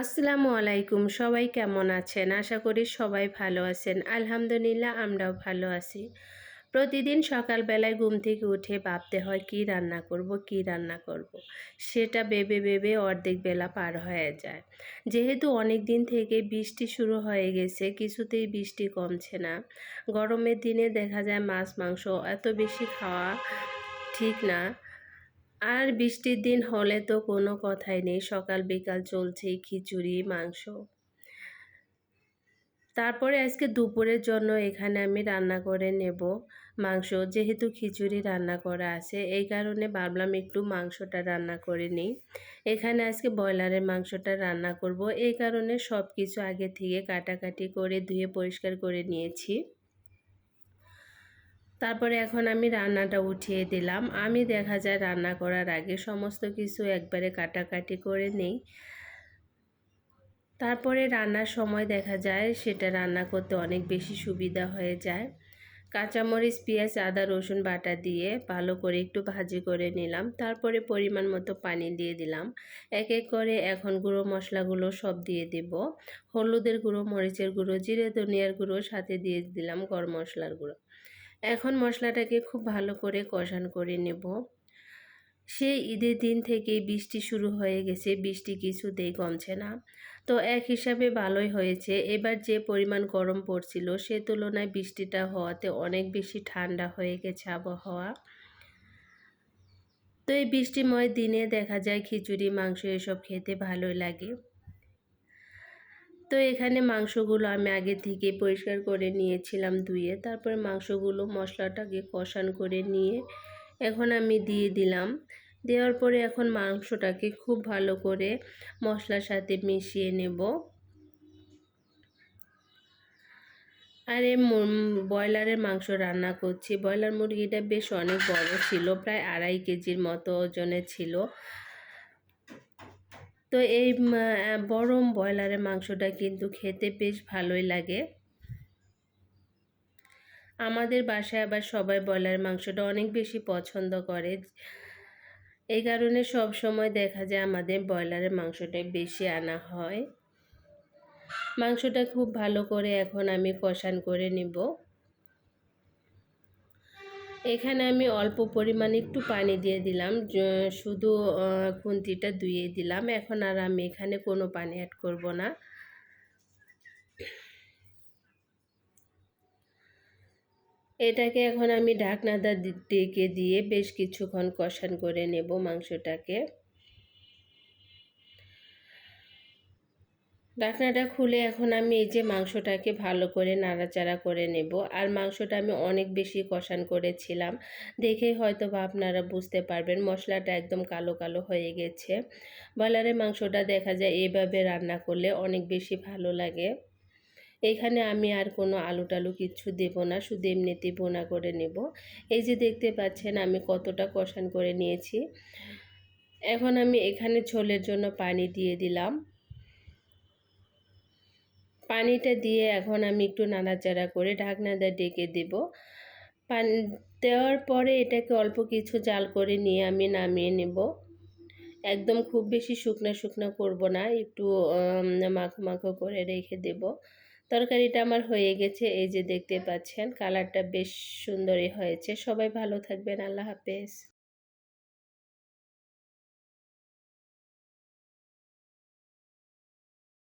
আসসালামু আলাইকুম। সবাই কেমন আছেন? আশা করি সবাই ভালো আছেন। আলহামদুলিল্লাহ আমরাও ভালো আছি। প্রতিদিন সকালবেলায় ঘুম থেকে উঠে ভাবতে হয় কি রান্না করব, কি রান্না করব। সেটা ভেবে ভেবে অর্ধেক বেলা পার হয়ে যায়। যেহেতু অনেক দিন থেকে বৃষ্টি শুরু হয়ে গেছে, কিছুতেই বৃষ্টি কমছে না। গরমের দিনে দেখা যায় মাছ মাংস এত বেশি খাওয়া ঠিক না। আর বৃষ্টির দিন হলে তো কোনো কথাই নেই, সকাল বিকাল চলছেই খিচুড়ি মাংস। তারপরে আজকে দুপুরের জন্য এখানে আমি রান্না করে নেব মাংস। যেহেতু খিচুড়ি রান্না করা আছে, এই কারণে ভাবলাম একটু মাংসটা রান্না করে নিই। এখানে আজকে ব্রয়লারের মাংসটা রান্না করব, এই কারণে সব কিছু আগে থেকে কাটাকাটি করে ধুয়ে পরিষ্কার করে নিয়েছি। তারপরে এখন আমি রান্নাটা উঠিয়ে দিলাম। আমি দেখা যায় রান্না করার আগে সমস্ত কিছু একবারে কাটাকাটি করে নেই। তারপরে রান্নার সময় দেখা যায় সেটা রান্না করতে অনেক বেশি সুবিধা হয়ে যায়। কাঁচামরিচ পেঁয়াজ আদা রসুন বাটা দিয়ে ভালো করে একটু ভাজি করে নিলাম। তারপরে পরিমাণ মতো পানি দিয়ে দিলাম। এক এক করে এখন গুঁড়ো মশলাগুলো সব দিয়ে দেব। হলুদের গুঁড়ো, মরিচের গুঁড়ো, জিরে ধনিয়ার গুঁড়ো, সাথে দিয়ে দিলাম গরম মশলার গুঁড়ো। এখন মশলাটাকে খুব ভালো করে কষান করে নেব। সেই ঈদের দিন থেকেই বৃষ্টি শুরু হয়ে গেছে, বৃষ্টি কিছুতেই কমছে না। তো এক হিসাবে ভালোই হয়েছে, এবার যে পরিমাণ গরম পড়ছিল সে তুলনায় বৃষ্টিটা হওয়াতে অনেক বেশি ঠান্ডা হয়ে গেছে আবহাওয়া। তো এই বৃষ্টিময় দিনে দেখা যায় খিচুড়ি মাংস এসব খেতে ভালোই লাগে। তো এখানে মাংসগুলো আমি আগে থেকে পরিষ্কার করে নিয়েছিলাম ধুয়ে। তারপরে মাংসগুলো মশলাটাকে কষান করে নিয়ে এখন আমি দিয়ে দিলাম। দেওয়ার পরে এখন মাংসটাকে খুব ভালো করে মশলার সাথে মিশিয়ে নেব। আর এই ব্রয়লারের মাংস রান্না করছি। ব্রয়লার মুরগিটা বেশ অনেক বড় ছিল, প্রায় 2.5 কেজির মতো ওজনের ছিল। তো এই বড় ব্রয়লারের মাংসটা কিন্তু খেতে বেশ ভালোই লাগে। আমাদের বাসায় আবার সবাই ব্রয়লার মাংসটা অনেক বেশি পছন্দ করে। এই কারণে সব সময় দেখা যায় আমাদের ব্রয়লারের মাংসটাই বেশি আনা হয়। মাংসটা খুব ভালো করে এখন আমি কষান করে নিব। এখানে আমি অল্প পরিমাণে একটু পানি দিয়ে দিলাম, শুধু খুন্তিটা ধুয়ে দিলাম। এখন আর আমি এখানে কোনো পানি অ্যাড করব না। এটাকে এখন আমি ঢাকনাটা ঢেকে দিয়ে বেশ কিছুক্ষণ কষান করে নেব মাংসটাকে। ঢাকনাটা খুলে এখন আমি এই যে মাংসটাকে ভালো করে নাড়াচাড়া করে নেব। আর মাংসটা আমি অনেক বেশি কষান করেছিলাম, দেখেই হয়তো বা আপনারা বুঝতে পারবেন মশলাটা একদম কালো কালো হয়ে গেছে। ব্রয়লারের মাংসটা দেখা যায় এইভাবে রান্না করলে অনেক বেশি ভালো লাগে। এখানে আমি আর কোনো আলু টালু কিচ্ছু দেব না, শুধু এমনিতেই ভুনা করে নেব। এই যে দেখতে পাচ্ছেন আমি কতটা কষান করে নিয়েছি। এখন আমি এখানে ঝোলের জন্য পানি দিয়ে দিলাম। পানিটা দিয়ে এখন আমি একটু নাড়াচাড়া করে ঢাকনাটা ঢেকে দেব। পানি দেওয়ার পরে এটাকে অল্প কিছু জাল করে নিয়ে আমি নামিয়ে নেব। একদম খুব বেশি শুকনা শুকনা করব না, একটু মাখো মাখো করে রেখে দেব। তরকারিটা আমার হয়ে গেছে, এই যে দেখতে পাচ্ছেন কালারটা বেশ সুন্দরই হয়েছে। সবাই ভালো থাকবেন, আল্লাহ হাফেজ।